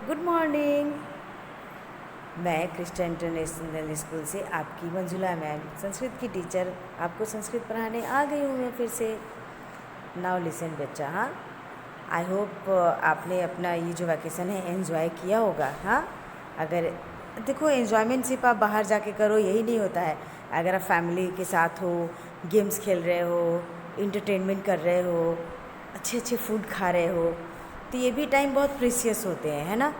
Good morning. मैं Crysta international school से आपकी मंजुला मैम संस्कृत की टीचर आपको संस्कृत पढ़ाने आ गई हूँ मैं फिर से। नाउ लिसन बच्चा, हाँ, आई होप आपने अपना ये जो वैकेशन है एंजॉय किया होगा। हाँ, अगर देखो एंजॉयमेंट सिर्फ आप बाहर जाके करो यही नहीं होता है। अगर आप फैमिली के साथ हो, गेम्स खेल रहे हो, इंटरटेनमेंट कर रहे हो, अच्छे अच्छे फूड खा रहे हो, तो ये भी टाइम बहुत प्रीशियस होते हैं, है ना।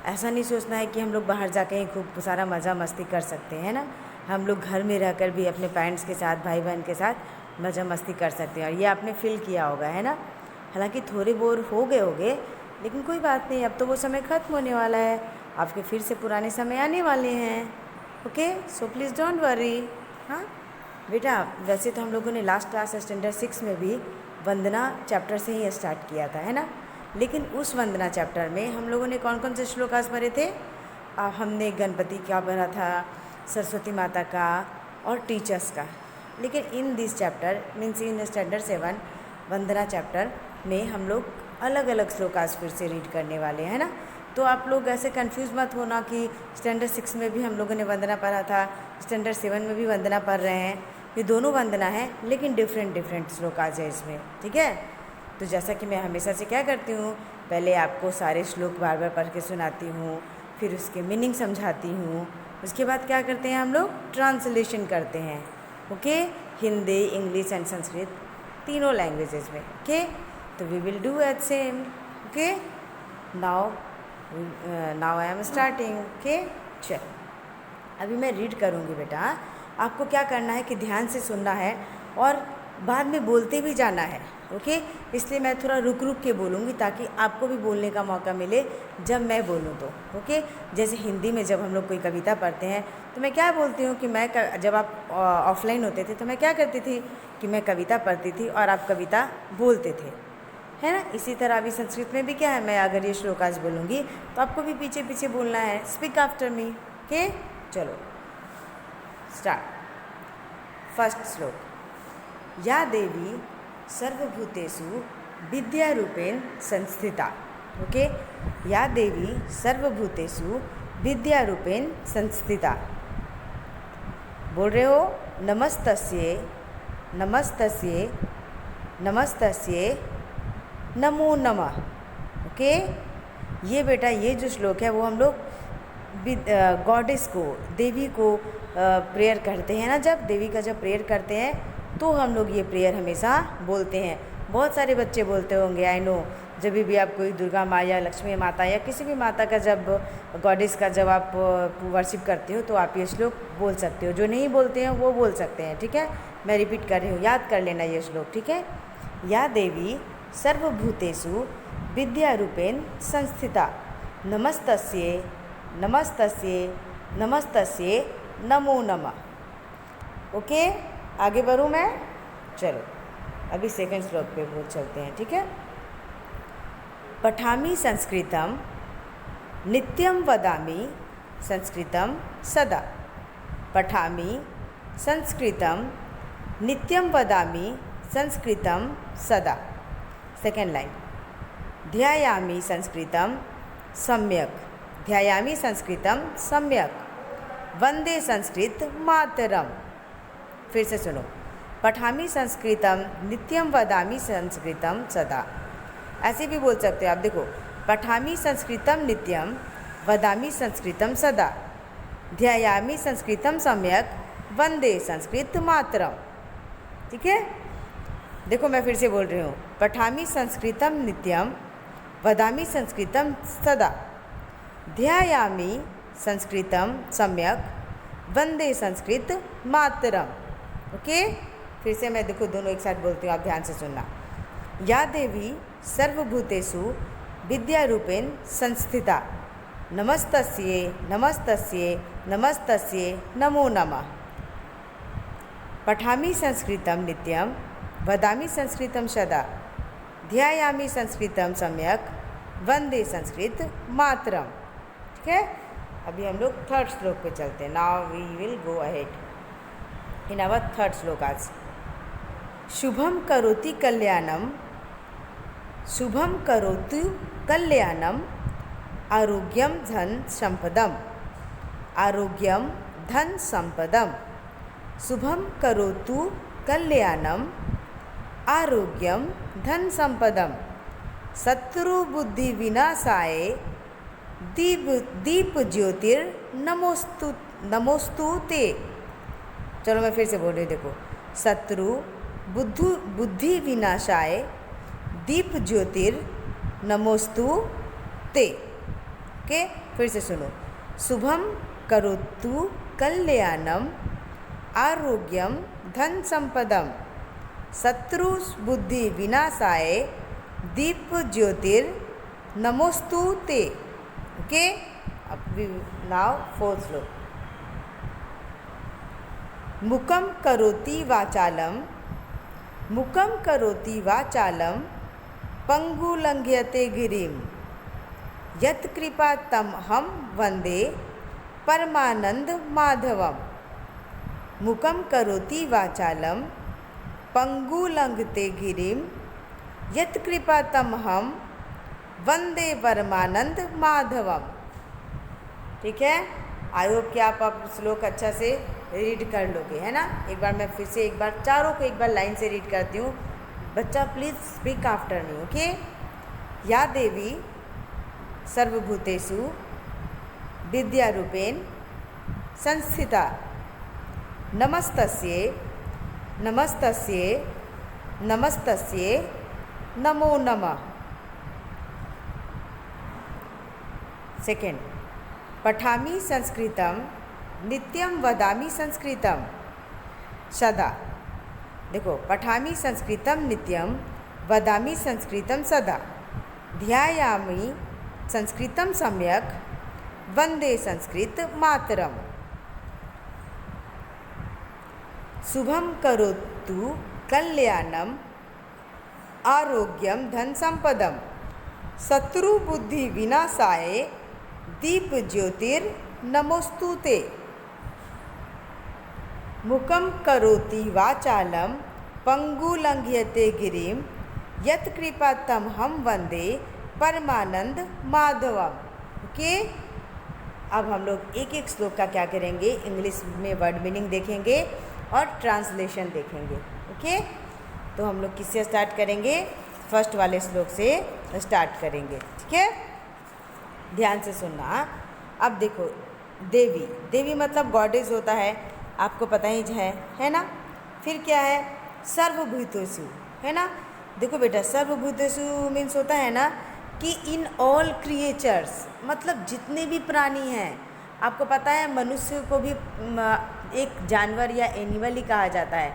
ऐसा नहीं सोचना है कि हम लोग बाहर जाके ही खूब सारा मज़ा मस्ती कर सकते हैं ना। हम लोग घर में रहकर भी अपने पेरेंट्स के साथ, भाई बहन के साथ मज़ा मस्ती कर सकते हैं, और ये आपने फील किया होगा, है ना। हालांकि थोड़े बोर हो गए होंगे, लेकिन कोई बात नहीं, अब तो वो समय ख़त्म होने वाला है। आपके फिर से पुराने समय आने वाले हैं। Okay, so please don't worry. हाँ बेटा, वैसे तो हम लोगों ने लास्ट क्लास स्टैंडर्ड 6 में भी वंदना चैप्टर से ही स्टार्ट किया था, है ना। लेकिन उस वंदना चैप्टर में हम लोगों ने कौन कौन से श्लोकास पढ़े थे? हमने गणपति का पढ़ा था, सरस्वती माता का और टीचर्स का। लेकिन in this chapter means in standard 7 Vandana chapter में हम लोग अलग अलग श्लोकास फिर से रीड करने वाले हैं ना। तो आप लोग ऐसे कंफ्यूज मत होना कि स्टैंडर्ड 6 में भी हम लोगों ने वंदना पढ़ा था, स्टैंडर्ड 7 में भी वंदना पढ़ रहे हैं। ये दोनों वंदना है, लेकिन डिफरेंट श्लोकास है इसमें, ठीक है। तो जैसा कि मैं हमेशा से क्या करती हूँ, पहले आपको सारे श्लोक बार बार पढ़ के सुनाती हूँ, फिर उसके मीनिंग समझाती हूँ। उसके बाद क्या करते हैं हम लोग, ट्रांसलेशन करते हैं। Okay, Hindi, English and Sanskrit तीनों लैंग्वेजेस में। ओके, तो we will do at same. Okay, now I am starting. Okay, चल अभी मैं रीड करूँगी बेटा। आपको क्या करना है कि ध्यान से सुनना है और बाद में बोलते भी जाना है। ओके, इसलिए मैं थोड़ा रुक रुक के बोलूँगी ताकि आपको भी बोलने का मौका मिले जब मैं बोलूँ तो। ओके, जैसे हिंदी में जब हम लोग कोई कविता पढ़ते हैं तो मैं क्या बोलती हूँ कि जब आप ऑफलाइन होते थे तो मैं क्या करती थी कि मैं कविता पढ़ती थी और आप कविता बोलते थे, है ना। इसी तरह अभी संस्कृत में भी क्या है, मैं अगर ये श्लोकास बोलूँगी तो आपको भी पीछे पीछे बोलना है। Speak after me. ओके, चलो स्टार्ट। फर्स्ट श्लोक, या देवी सर्वभूतेषु विद्यारूपेण संस्थिता। ओके, या देवी सर्वभूतेषु विद्यारूपेण संस्थिता। बोल रहे हो, नमस्तस्ये नमस्तस्ये नमस्तस्ये नमो नमः। ओके, ये बेटा ये जो श्लोक है वो हम लोग गॉडेस को, देवी को प्रेयर करते हैं ना। जब देवी का जब प्रेयर करते हैं तो हम लोग ये प्रेयर हमेशा बोलते हैं। बहुत सारे बच्चे बोलते होंगे, आई नो। जब भी आप कोई दुर्गा माँ या लक्ष्मी माता या किसी भी माता का जब गॉडेस का जब आप वर्शिप करते हो तो आप ये श्लोक बोल सकते हो। जो नहीं बोलते हैं वो बोल सकते हैं, ठीक है। मैं रिपीट कर रही हूँ, याद कर लेना ये श्लोक, ठीक है। या देवी सर्वभूतेषु विद्यारूपेण संस्थिता, नमस्तस्ये नमस्तस्ये नमस्तस्ये नमो नमः। ओके, आगे बढ़ूँ मैं? चलो अभी सेकंड श्लोक पे बोल चलते हैं, ठीक है। पठामि संस्कृतं नित्यं वदामि संस्कृतं सदा। पठामि संस्कृतं नित्यं वदामि संस्कृतं सदा। सेकेंड लाइन, ध्यायामि संस्कृतं सम्यक्। ध्यायामि संस्कृतं सम्यक्, वंदे संस्कृत मातरम। फिर से सुनो, पठामि संस्कृतं नित्यं वदामि संस्कृतं सदा। ऐसे भी बोल सकते हो आप, देखो, पठामि संस्कृतं नित्यं वदामि संस्कृतं सदा, ध्यायामि संस्कृतं सम्यक्, वंदे संस्कृत मातरम। ठीक है, देखो मैं फिर से बोल रही हूँ, पठामि संस्कृतं नित्यं वदामि संस्कृतं सदा, ध्यायामि संस्कृतं सम्यक्, वंदे संस्कृत मातरम। ओके, फिर से मैं देखो दोनों एक साथ बोलती हूँ, आप ध्यान से सुनना। या देवी सर्वभूतेषु विद्यारूपेण संस्थिता, नमस्तस्ये नमस्तस्ये नमस्तस्ये नमो नमः। पठामि संस्कृतं नित्यं वदामि संस्कृतं सदा, ध्यायामि संस्कृतं सम्यक्, वंदे संस्कृत मातरम। ठीक है, अभी हम लोग थर्ड श्लोक पे चलते हैं। Now we will go ahead in our third shloka आज। शुभम करोति कल्याणम, शुभम करोतु कल्याणम, आरोग्यम धन संपदम, आरोग्यम धन संपदम, शुभम करोतु कल्याणम, आरोग्यम धन संपदम, शत्रु बुद्धि विनाशाय दीप ज्योतिर्नमोस्तु नमोस्तु ते। चलो मैं फिर से बोल रही हूँ, देखो, शत्रु बुद्धि विनाशाय दीप ज्योतिर्नमोस्तु ते। ओके, फिर से सुनो, शुभम करोतु कल्याणम, आरोग्यम धन संपदम, शत्रु बुद्धि विनाशाय दीप ज्योतिर्नमोस्तु ते। ओके, अब नाउ फोर्थ श्लोक। मुखम करोति वाचालम, मुखम करोति वाचालम, पंगुलंघ्यते गिरिम, यत कृपा तम हम वंदे परमानंद माधवम। मुखम करोति वाचालम, पंगुलंघ्यते गिरिम, यत कृपा तम हम वंदे परमानंद माधवम। ठीक है, आई होप कि आप अब श्लोक अच्छा से रीड कर लोगे, है ना। एक बार मैं फिर से एक बार चारों को एक बार लाइन से रीड करती हूँ। बच्चा please speak after me, okay. या देवी सर्वभूतेषु विद्यारूपेण संस्थिता, नमस्तस्यै नमस्तस्यै नमस्तस्यै नमो नमः। सेकेंड, पठामि संस्कृतं नित्यं वदामि संस्कृतं सदा। देखो, पठामि संस्कृतं नित्यं वदामि संस्कृतं सदा, ध्यायामि संस्कृतं सम्यक् वंदे संस्कृत मातरम। शुभम करोतु कल्याणम, आरोग्यम धन संपदम, शत्रु बुद्धि विनाशाय दीप ज्योतिर्नमोस्तु ते। मुखम करोति वाचालम, पंगुलंघ्यते गिरिम, यत कृपा तम हम वंदे परमानंद माधवम। ओके, अब हम लोग एक एक श्लोक का क्या करेंगे, इंग्लिश में वर्ड मीनिंग देखेंगे और ट्रांसलेशन देखेंगे। ओके, तो हम लोग किससे स्टार्ट करेंगे, फर्स्ट वाले श्लोक से स्टार्ट करेंगे। ठीक है, ध्यान से सुनना। अब देखो, देवी, देवी मतलब गॉडेस होता है, आपको पता ही है ना। फिर क्या है, सर्वभूतेषु, है ना। देखो बेटा, सर्वभूतेषु मीन्स होता है ना कि इन ऑल क्रिएचर्स, मतलब जितने भी प्राणी हैं। आपको पता है मनुष्य को भी एक जानवर या एनिमल ही कहा जाता है।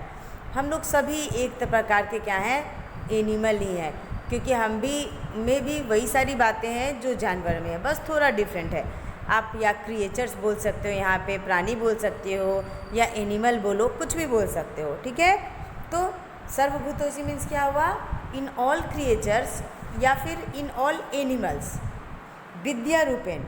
हम लोग सभी एक प्रकार के क्या हैं, एनिमल ही हैं, क्योंकि हम भी में भी वही सारी बातें हैं जो जानवर में है, बस थोड़ा डिफरेंट है। आप या क्रिएचर्स बोल सकते हो, यहाँ पे प्राणी बोल सकते हो, या एनिमल बोलो, कुछ भी बोल सकते हो। ठीक है, तो सर्वभूतेषु मीन्स क्या हुआ, इन ऑल क्रिएचर्स या फिर इन ऑल एनिमल्स। विद्या रूपेण,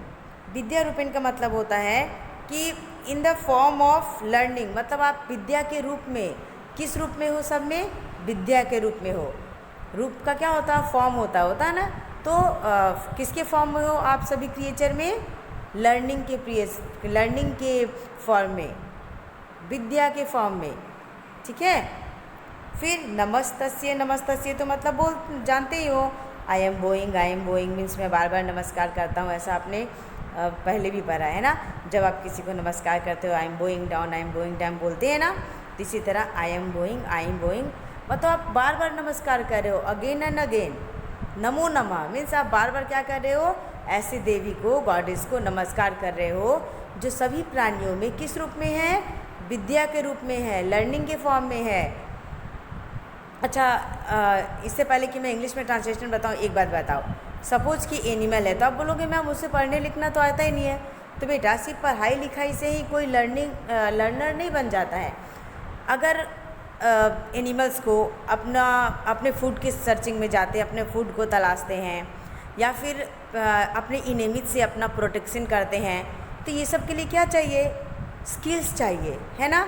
विद्या रूपेण का मतलब होता है कि in the form of learning, मतलब आप विद्या के रूप में, किस रूप में हो, सब में विद्या के रूप में हो। रूप का क्या होता है, फॉर्म होता है ना। तो किसके फॉर्म में हो आप सभी क्रिएचर में, लर्निंग के फॉर्म में, विद्या के फॉर्म में। ठीक है, फिर नमस्तस्य, नमस्तस्य तो मतलब बोल जानते ही हो, आई एम बोइंग मीन्स मैं बार बार नमस्कार करता हूँ, ऐसा आपने पहले भी पढ़ा है ना। जब आप किसी को नमस्कार करते हो, आई एम गोइंग डाउन बोलते हैं ना, तो इसी तरह आई एम गोइंग मतलब आप बार बार नमस्कार कर रहे हो, अगेन एंड अगेन। नमो नमः मीन्स आप बार बार क्या कर रहे हो, ऐसे देवी को, गॉडेस को नमस्कार कर रहे हो जो सभी प्राणियों में किस रूप में है, विद्या के रूप में है, लर्निंग के फॉर्म में है। अच्छा, इससे पहले कि मैं इंग्लिश में ट्रांसलेशन बताऊँ, एक बात बताओ। सपोज कि एनिमल है, तो आप बोलोगे मैम मुझसे पढ़ने लिखना तो आता ही नहीं है। तो बेटा, सिर्फ पढ़ाई लिखाई से ही कोई लर्नर नहीं बन जाता है। अगर एनिमल्स को अपने फूड की सर्चिंग में जाते हैं, अपने फूड को तलाशते हैं, या फिर अपने इनेमिज से अपना प्रोटेक्शन करते हैं, तो ये सब के लिए क्या चाहिए, स्किल्स चाहिए, है ना,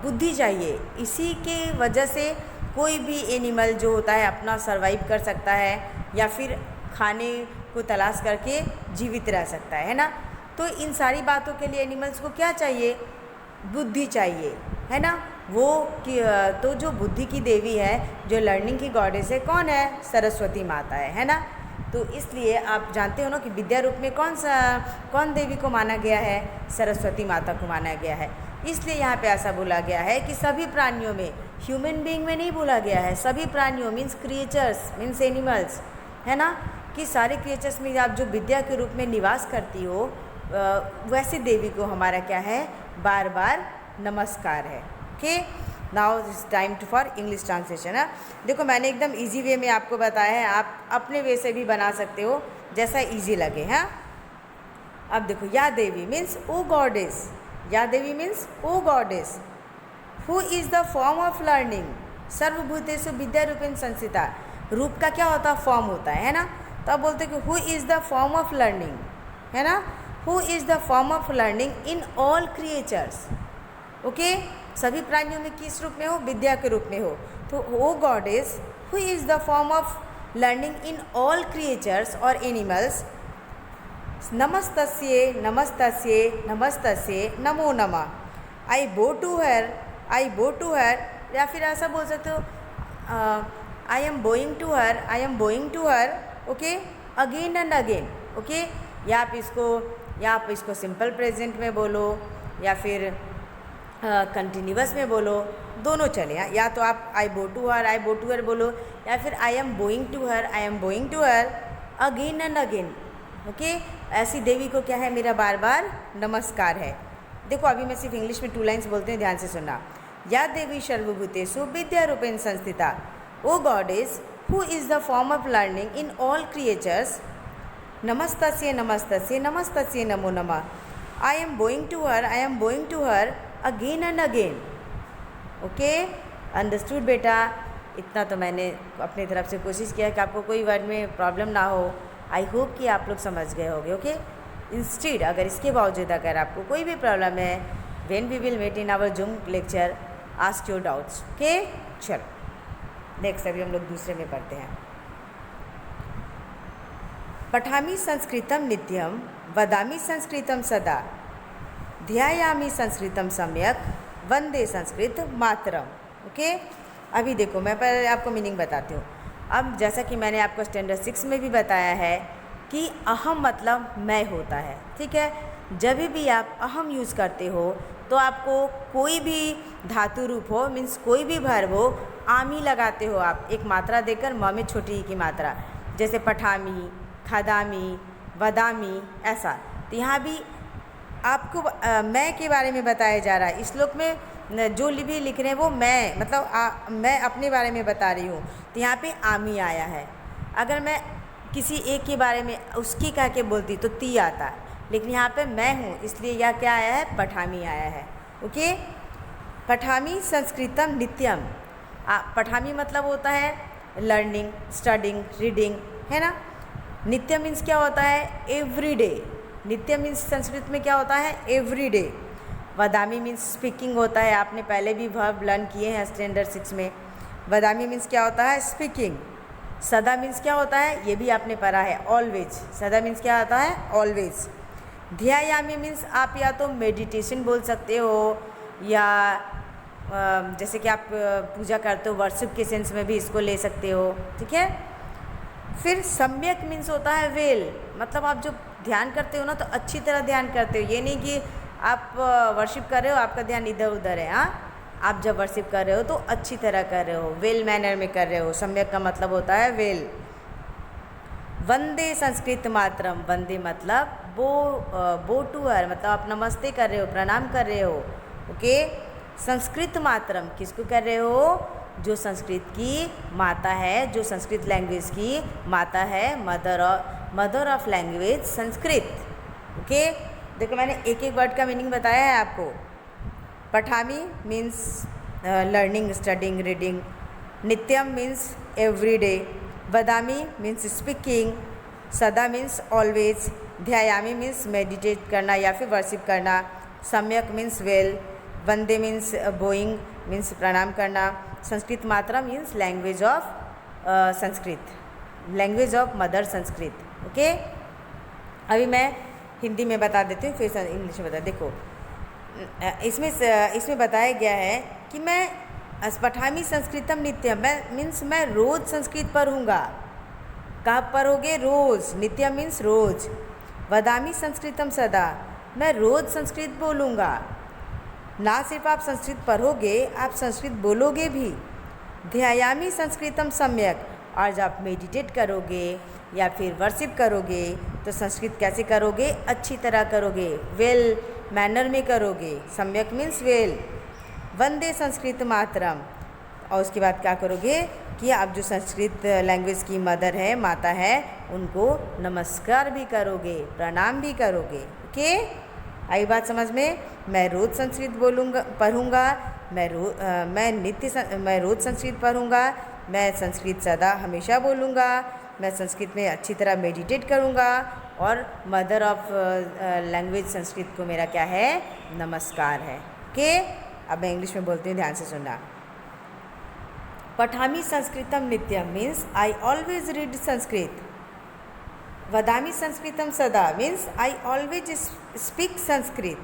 बुद्धि चाहिए। इसी के वजह से कोई भी एनिमल जो होता है अपना सर्वाइव कर सकता है, या फिर खाने को तलाश करके जीवित रह सकता है ना। तो इन सारी बातों के लिए एनिमल्स को क्या चाहिए? बुद्धि चाहिए, है ना। वो तो जो बुद्धि की देवी है, जो लर्निंग की गॉडेस है, कौन है? सरस्वती माता है ना। तो इसलिए आप जानते हो ना कि विद्या रूप में कौन देवी को माना गया है? सरस्वती माता को माना गया है। इसलिए यहाँ पे ऐसा बोला गया है कि सभी प्राणियों में, ह्यूमन बीइंग में नहीं बोला गया है, सभी प्राणियों मीन्स क्रिएचर्स मीन्स एनिमल्स, है ना, कि सारे क्रिएचर्स में आप जो विद्या के रूप में निवास करती हो वैसे देवी को हमारा क्या है? बार बार नमस्कार है। Okay, now it's time to for English translation है। देखो मैंने एकदम इजी वे में आपको बताया है, आप अपने वे से भी बना सकते हो जैसा इजी लगे। हाँ, अब देखो, या देवी मीन्स ओ गॉडेस, या देवी means O goddess who is the form of learning, सर्वभूतेषु विद्या रूपेण संस्थिता। रूप का क्या होता है? फॉर्म होता है ना। तो अब बोलते हैं कि who is the form of learning, है ना, who is the form of learning in all creatures. Okay, सभी प्राणियों में किस रूप में हो? विद्या के रूप में हो। तो O goddess who is the form of learning in all creatures और एनिमल्स, नमस्तस्ये नमस्तस्ये नमस्तस्ये नमो नमः। आई बो टू हर, आई बो टू हर, या फिर ऐसा बोल सकते हो I am bowing to her, I am bowing to her. Okay, again and again. Okay, या आप इसको सिंपल प्रेजेंट में बोलो या फिर कंटिन्यूअस में बोलो, दोनों चले। या तो आप आई बो टू हर बोलो, या फिर I am bowing to her, I am bowing to her again and again. Okay, ऐसी देवी को क्या है? मेरा बार बार नमस्कार है। देखो अभी मैं सिर्फ इंग्लिश में 2 लाइन्स बोलते हैं, ध्यान से सुनना। या देवी सर्वभूतेषु विद्या रूपेण संस्थिता, O goddess who is the form of learning in all creatures, नमस्तस्ये नमस्तस्ये नमस्तस्ये नमो नमः। I am bowing to her, I am bowing to her again and again. Okay, understood बेटा? इतना तो मैंने अपनी तरफ से कोशिश किया कि आपको कोई वर्ड में प्रॉब्लम ना हो। आई होप कि आप लोग समझ गए होंगे। ओके, इंस्टेड अगर इसके बावजूद अगर आपको कोई भी प्रॉब्लम है, when we will meet in our Zoom lecture, ask your doubts. Okay, चलो नेक्स्ट अभी हम लोग दूसरे में पढ़ते हैं। पठामि संस्कृतम नित्यम, वदामि संस्कृतम सदा, ध्यायामि संस्कृतम सम्यक, वंदे संस्कृत मातरम। ओके, अभी देखो मैं पहले आपको मीनिंग बताती हूँ। अब जैसा कि मैंने आपको स्टैंडर्ड 6 में भी बताया है कि अहम मतलब मैं होता है। ठीक है, जब भी आप अहम यूज़ करते हो तो आपको कोई भी धातु रूप हो मीन्स कोई भी वर्ब हो, आमी लगाते हो आप, एक मात्रा देकर, म में छोटी की मात्रा, जैसे पठामी, खादामी, वदामी, ऐसा। तो यहाँ भी आपको मैं के बारे में बताया जा रहा है। इस श्लोक में जो भी लिख रहे हैं वो मैं मतलब मैं अपने बारे में बता रही हूँ। तो यहाँ पे आमी आया है। अगर मैं किसी एक के बारे में उसकी कह के बोलती तो ती आता, लेकिन यहाँ पे मैं हूँ इसलिए यह क्या आया है? पठामी आया है। ओके, पठामी संस्कृतम नित्यम। पठामी मतलब होता है लर्निंग, स्टडिंग, रीडिंग, है ना। नित्य मीन्स क्या होता है? एवरीडे। नित्य मीन्स संस्कृत में क्या होता है? एवरीडे। वदामी मीन्स स्पीकिंग होता है, आपने पहले भी वर्ब लर्न किए हैं स्टैंडर्ड 6 में। वदामी मीन्स क्या होता है? स्पीकिंग। सदा मीन्स क्या होता है? ये भी आपने पढ़ा है, ऑलवेज। सदा मीन्स क्या होता है? ऑलवेज। ध्यायामी मीन्स आप या तो मेडिटेशन बोल सकते हो या जैसे कि आप पूजा करते हो, वर्शिप के सेंस में भी इसको ले सकते हो। ठीक है, फिर सम्यक मीन्स होता है वेल, मतलब आप जो ध्यान करते हो ना तो अच्छी तरह ध्यान करते हो। ये नहीं कि आप वर्शिप कर रहे हो आपका ध्यान इधर उधर है। हाँ, आप जब वर्शिप कर रहे हो तो अच्छी तरह कर रहे हो, वेल मैनर में कर रहे हो। सम्यक का मतलब होता है वेल। वंदे संस्कृत मातरम, वंदे मतलब बो टू हर, मतलब आप नमस्ते कर रहे हो, प्रणाम कर रहे हो। ओके, संस्कृत मातरम किसको कर रहे हो? जो संस्कृत की माता है, जो संस्कृत लैंग्वेज की माता है, mother of language Sanskrit. Okay, देखो मैंने एक एक वर्ड का मीनिंग बताया है आपको। पठामी मीन्स लर्निंग, स्टडिंग, रीडिंग। नित्यम मीन्स एवरीडे। वदामी मीन्स स्पीकिंग। सदा मीन्स ऑलवेज। ध्यायामी मीन्स मेडिटेट करना या फिर वर्शिप करना। सम्यक मीन्स वेल। वंदे मीन्स बोइंग मीन्स प्रणाम करना। संस्कृत मात्रा means language of Sanskrit. Language of mother Sanskrit. Okay, अभी मैं हिंदी में बता देती हूँ, फिर इंग्लिश में बता। देखो इसमें बताया गया है कि मैं पठामी संस्कृतम नित्यम, मैं रोज़ संस्कृत पढ़ूँगा। कब पढ़ोगे? रोज़। नित्यम मीन्स रोज़। वदामी संस्कृतम सदा, मैं रोज़ संस्कृत बोलूँगा। ना सिर्फ आप संस्कृत पढ़ोगे, आप संस्कृत बोलोगे भी। ध्यायामी संस्कृतम सम्यक, और जब आप मेडिटेट करोगे या फिर वर्शिप करोगे तो संस्कृत कैसे करोगे? अच्छी तरह करोगे, वेल मैनर में करोगे। सम्यक मीन्स वेल। वंदे संस्कृत मातरम, और उसके बाद क्या करोगे कि आप जो संस्कृत लैंग्वेज की मदर है, माता है, उनको नमस्कार भी करोगे, प्रणाम भी करोगे। ओके, आई बात समझ में? मैं रोज़ संस्कृत बोलूँगा, पढ़ूँगा। मैं रोज़ संस्कृत पढ़ूँगा। मैं संस्कृत सदा हमेशा बोलूँगा। मैं संस्कृत में अच्छी तरह मेडिटेट करूँगा। और मदर ऑफ लैंग्वेज संस्कृत को मेरा क्या है? नमस्कार है। ओके, अब मैं इंग्लिश में बोलती हूँ, ध्यान से सुनना। पठामी संस्कृतम नित्यम means I always read Sanskrit. वदामी संस्कृतम सदा means I always speak Sanskrit.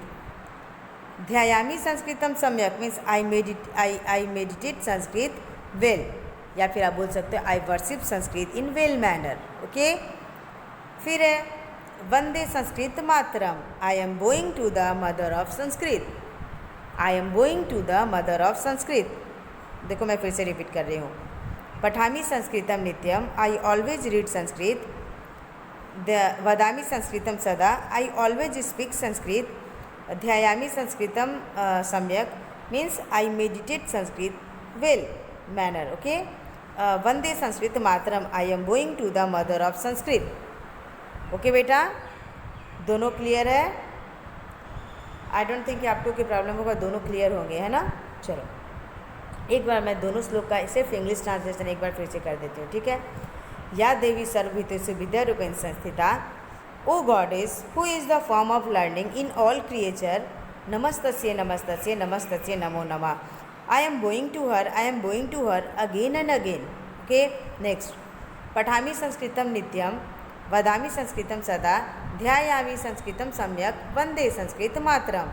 ध्यायामी संस्कृतम सम्यक means I meditate Sanskrit well, या फिर आप बोल सकते हो I worship Sanskrit in well manner. Okay, फिर है वंदे संस्कृत मातरम, I am going to the mother of Sanskrit. I am going to the mother of Sanskrit. देखो मैं फिर से रिपीट कर रही हूँ। पठामी संस्कृतम नित्यम, आई ऑलवेज रीड संस्कृत। वदामी संस्कृतम सदा, आई ऑलवेज स्पीक संस्कृत। ध्यायामी संस्कृतम सम्यक means I meditate Sanskrit well manner. Okay, वंदे संस्कृत मातरम, I am going to the mother of Sanskrit. Okay बेटा, दोनों क्लियर है? आई डोंट थिंक कि आपको कोई प्रॉब्लम होगा, दोनों क्लियर होंगे, है ना? चलो एक बार मैं दोनों श्लोक का सिर्फ इंग्लिश ट्रांसलेशन एक बार फिर से कर देती हूँ, ठीक है? या देवी सर्वभूतेषु विद्या रूपेण संस्थिता, O goddess who is the form of learning in all creature, नमस्तस्यै नमस्तस्यै नमस्तस्यै नमो नमः। I am going to her again and again. Okay, next. पठामी संस्कृतम नित्यम, वदामी संस्कृतम सदा, ध्यायामी संस्कृतम सम्यक, वंदे संस्कृत मातरम।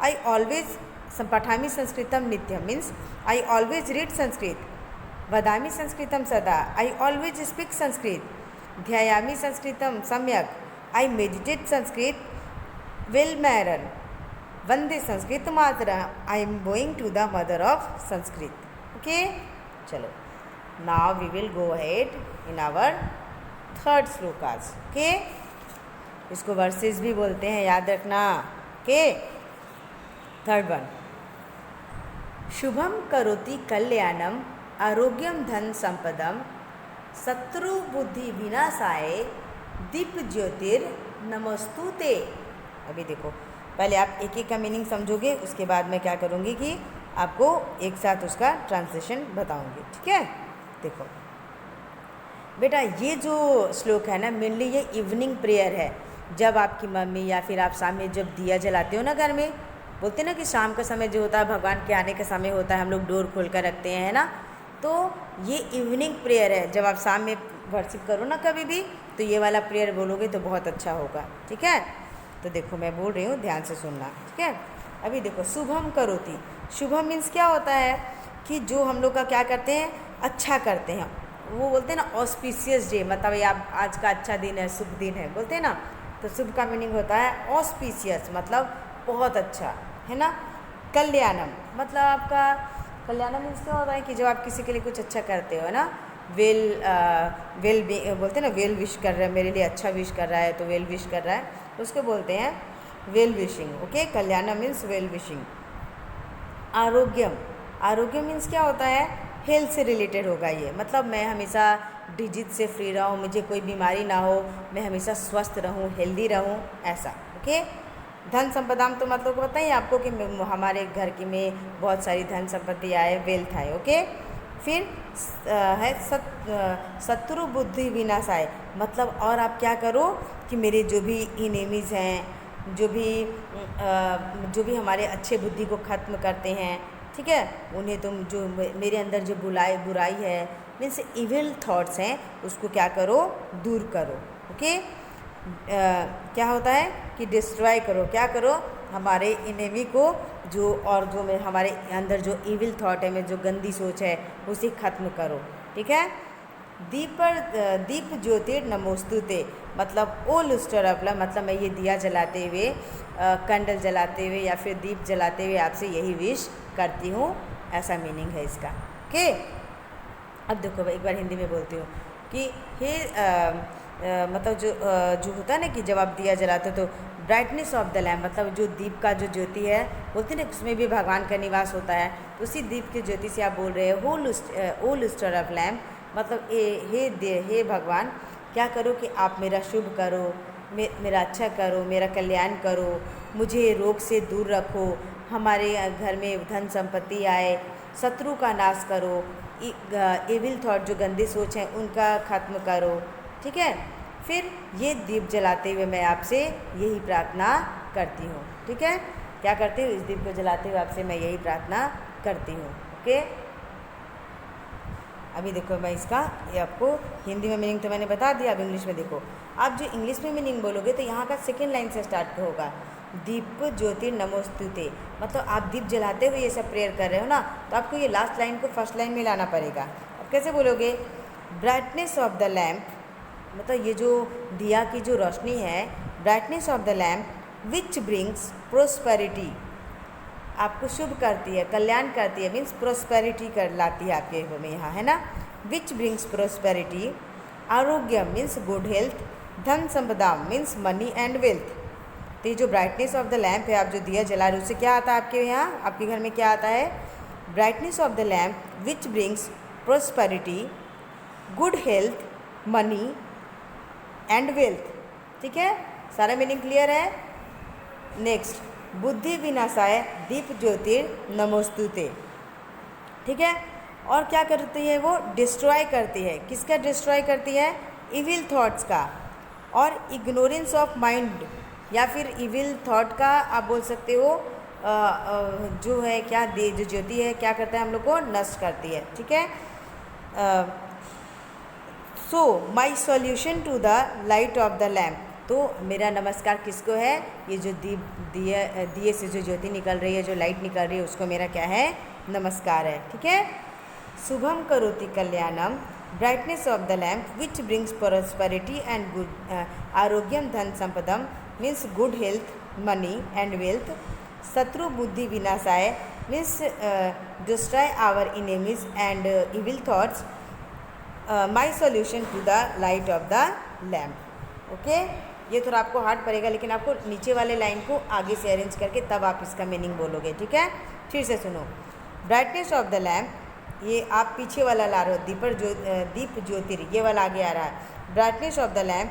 आई ऑलवेज पठामी संस्कृतम नित्यम means I always read Sanskrit. वदामी संस्कृतम सदा, आई ऑलवेज स्पीक संस्कृत। ध्यायामी संस्कृतम सम्यक, I meditate Sanskrit well manner. वंदे संस्कृत मातरम, I am going to the mother of Sanskrit. Okay, चलो now we will go ahead in our third shlokas. Okay, इसको वर्सेस भी बोलते हैं, याद रखना। Okay, third one. शुभम करोति कल्याणम, आरोग्यम धन संपदम, शत्रु बुद्धि विनाशाय, दीप ज्योतिर नमस्तुते। अभी देखो, पहले आप एक एक का मीनिंग समझोगे, उसके बाद मैं क्या करूँगी कि आपको एक साथ उसका ट्रांसलेशन बताऊँगी, ठीक है? देखो बेटा, ये जो श्लोक है ना, मेनली ये इवनिंग प्रेयर है। जब आपकी मम्मी या फिर आप शाम में जब दिया जलाते हो ना घर में, बोलते हैं ना कि शाम का समय जो होता है भगवान के आने का समय होता है, हम लोग डोर खोल कर रखते हैं, है ना? तो ये इवनिंग प्रेयर है। जब आप शाम में वर्शिप करो ना कभी भी, तो ये वाला प्रेयर बोलोगे तो बहुत अच्छा होगा, ठीक है? तो देखो मैं बोल रही हूँ, ध्यान से सुनना, ठीक है? अभी देखो, शुभम करोति। शुभम मीन्स क्या होता है कि जो हम लोग का क्या करते हैं, अच्छा करते हैं। वो बोलते हैं ना ऑस्पिशियस डे, मतलब ये आप आज का अच्छा दिन है, शुभ दिन है, बोलते हैं ना। तो शुभ का मीनिंग होता है ऑस्पिशियस, मतलब बहुत अच्छा, है ना? कल्याणम मतलब आपका कल्याणम मीन्स क्या होता है कि जब आप किसी के लिए कुछ अच्छा करते हो, है ना? वेल बोलते हैं ना, वेल विश कर रहा है, मेरे लिए अच्छा विश कर रहा है, तो वेल विश कर रहा है, तो उसको बोलते हैं वेल विशिंग। ओके, कल्याणम मीन्स वेल विशिंग। आरोग्यम, आरोग्य मीन्स क्या होता है, हेल्थ से रिलेटेड होगा ये, मतलब मैं हमेशा डिजीज से फ्री रहूँ, मुझे कोई बीमारी ना हो, मैं हमेशा स्वस्थ रहूँ, हेल्दी रहूँ, ऐसा। ओके, धन संपदाम तो मतलब पता ही आपको कि हमारे घर की में बहुत सारी धन संपत्ति आए, वेल्थ आए। ओके, फिर है शत्रु बुद्धि विनाश आए, मतलब और आप क्या करो कि मेरे जो भी इनेमीज़ हैं, जो भी हमारे अच्छे बुद्धि को ख़त्म करते हैं, ठीक है, उन्हें तुम जो मेरे अंदर जो बुराई है मीन्स इविल थॉट्स हैं उसको क्या करो, दूर करो। ओके, क्या होता है कि डिस्ट्रॉय करो, क्या करो, हमारे इनेमी को जो और जो में हमारे अंदर जो इविल थॉट है, में जो गंदी सोच है उसे ख़त्म करो। ठीक है। दीप ज्योतिर नमोस्तुते, मतलब ओ लुस्टर अपला, मतलब मैं ये दिया जलाते हुए, कैंडल जलाते हुए या फिर दीप जलाते हुए आपसे यही विश करती हूँ, ऐसा मीनिंग है इसका। ओके, अब देखो एक बार हिंदी में बोलती हूँ कि हे मतलब जो होता है ना कि जब आप दिया जलाते हो तो ब्राइटनेस ऑफ द लैम्प, मतलब जो दीप का जो ज्योति है, बोलते हैं ना उसमें भी भगवान का निवास होता है, तो उसी दीप की ज्योति से आप बोल रहे हो ओ लुस्टर ऑफ लैम्प, मतलब हे भगवान, क्या करो कि आप मेरा शुभ करो, मेरा अच्छा करो, मेरा कल्याण करो, मुझे रोग से दूर रखो, हमारे घर में धन संपत्ति आए, शत्रु का नाश करो, एविल थॉट जो गंदी सोच है उनका ख़त्म करो। ठीक है। फिर ये दीप जलाते हुए मैं आपसे यही प्रार्थना करती हूँ। ठीक है, क्या करती हूँ, इस दीप को जलाते हुए आपसे मैं यही प्रार्थना करती हूँ। ओके, अभी देखो मैं इसका ये आपको हिंदी में मीनिंग तो मैंने बता दिया, अब इंग्लिश में देखो। आप जो इंग्लिश में मीनिंग बोलोगे तो यहाँ का सेकेंड लाइन से स्टार्ट होगा, दीप ज्योतिर नमोस्तुते, मतलब आप दीप जलाते हुए ये सब प्रेयर कर रहे हो ना, तो आपको ये लास्ट लाइन को फर्स्ट लाइन में लाना पड़ेगा। अब कैसे बोलोगे, ब्राइटनेस ऑफ द लैम्प, मतलब ये जो दिया की जो रोशनी है, brightness of the lamp which brings prosperity, आपको शुभ करती है, कल्याण करती है, मीन्स प्रोस्पेरिटी कर लाती है आपके में यहाँ, है ना। विच ब्रिंग्स प्रोस्पेरिटी, आरोग्य मीन्स गुड हेल्थ, धन संपदा मीन्स मनी एंड वेल्थ। तो ये जो ब्राइटनेस ऑफ द लैम्प है, आप जो दिया जला रहे हो, उससे क्या आता है आपके यहाँ, आपके घर में क्या आता है, brightness of the lamp which brings prosperity, good health, money and wealth. ठीक है, सारा मीनिंग क्लियर है। नेक्स्ट, बुद्धि विनाशाय दीप ज्योतिर नमोस्तुते। ठीक है, और क्या करती है वो, डिस्ट्रॉय करती है, किसका डिस्ट्रॉय करती है, इविल थॉट्स का, और इग्नोरेंस ऑफ माइंड या फिर इविल थॉट का आप बोल सकते हो, जो है क्या जो ज्योति है क्या करता है, हम लोग को नष्ट करती है। ठीक है। So my solution to the light of the lamp, तो मेरा नमस्कार किसको है, ये जो दिए से जो ज्योति निकल रही है, जो लाइट निकल रही है, उसको मेरा क्या है, नमस्कार है। ठीक है। शुभम करोति कल्याणम, brightness of the lamp which brings prosperity and good, आरोग्यम धन संपदम means good health, money and wealth, शत्रु बुद्धि विनाशाय means destroy our enemies and evil thoughts, my solution to the light of the lamp. Okay, ये थोड़ा आपको hard पड़ेगा, लेकिन आपको नीचे वाले लाइन को आगे से अरेंज करके तब आप इसका मीनिंग बोलोगे। ठीक है, फिर से सुनो, ब्राइटनेस ऑफ द लैम्प, ये आप पीछे वाला ला रहे हो, दीप ज्योतिर, ये वाला आगे आ रहा है, ब्राइटनेस ऑफ द लैम्प,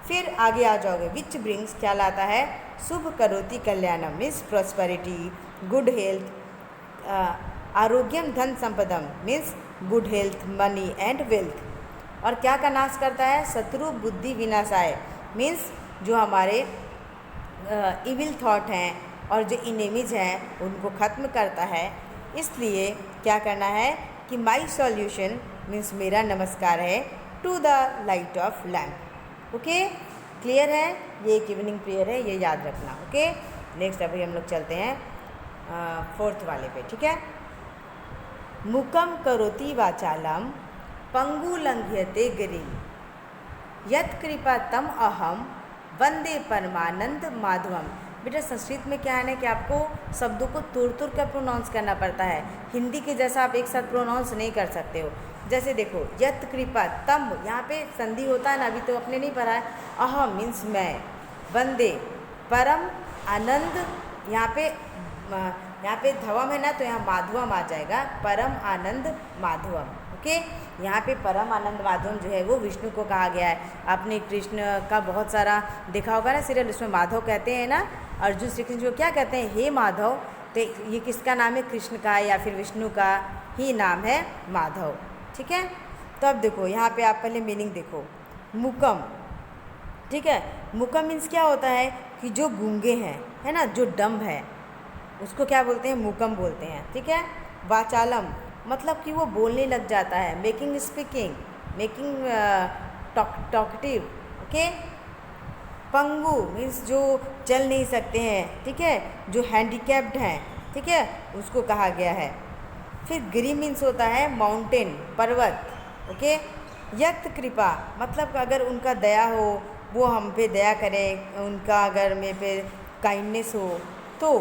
फिर आगे आ जाओगे, विच ब्रिंग्स क्या लाता है, शुभ करोति कल्याणम मीन्स प्रॉस्पेरिटी, गुड हेल्थ, आरोग्यम धन संपदम means good health, money and wealth, और क्या का नाश करता है, शत्रु बुद्धि विनाशाय मीन्स जो हमारे इविल थॉट हैं और जो इनेमीज हैं उनको ख़त्म करता है। इसलिए क्या करना है कि माई सॉल्यूशन मीन्स मेरा नमस्कार है to the light of lamp. Okay, clear है, ये एक इवनिंग प्रेयर है, ये याद रखना। ओके, नेक्स्ट अभी हम लोग चलते हैं फोर्थ वाले पे। ठीक है, मुकम करोति वाचालम पंगु लंघ्यते गिरिम यत् कृपा तम अहम वंदे परमानंद माधवम। बेटा संस्कृत में क्या है ना कि आपको शब्दों को तोड़ तोड़ कर प्रोनाउंस करना पड़ता है, हिंदी के जैसा आप एक साथ प्रोनाउंस नहीं कर सकते हो। जैसे देखो, यत् कृपा तम, यहाँ पे संधि होता है ना, अभी तो आपने नहीं पढ़ा है, अहम मीन्स मैं, वंदे परम आनंद, यहाँ पे धवम है ना, तो यहाँ माधवम आ जाएगा, परम आनंद माधवम। ओके, यहाँ पे परम आनंद माधवम जो है वो विष्णु को कहा गया है। आपने कृष्ण का बहुत सारा देखा होगा ना सीरियल, उसमें माधव कहते हैं ना, अर्जुन श्री कृष्ण को क्या कहते हैं, हे माधव। तो ये किसका नाम है, कृष्ण का या फिर विष्णु का ही नाम है माधव। ठीक है, तो अब देखो यहाँ पे आप पहले मीनिंग देखो, मुकम। ठीक है, मुकम मीन्स क्या होता है कि जो गूंगे हैं, है ना, जो डम्ब है, उसको क्या बोलते हैं, मुकम बोलते हैं। ठीक है, वाचालम मतलब कि वो बोलने लग जाता है, making speaking, making talkative. Okay. पंगु मीन्स जो चल नहीं सकते हैं, ठीक है, जो हैंडीकैप्ड हैं, ठीक है, उसको कहा गया है। फिर गिरी मीन्स होता है माउंटेन, पर्वत। ओके। यक्त कृपा मतलब अगर उनका दया हो, वो हम पे दया करें, उनका अगर मेरे पे काइंडनेस हो तो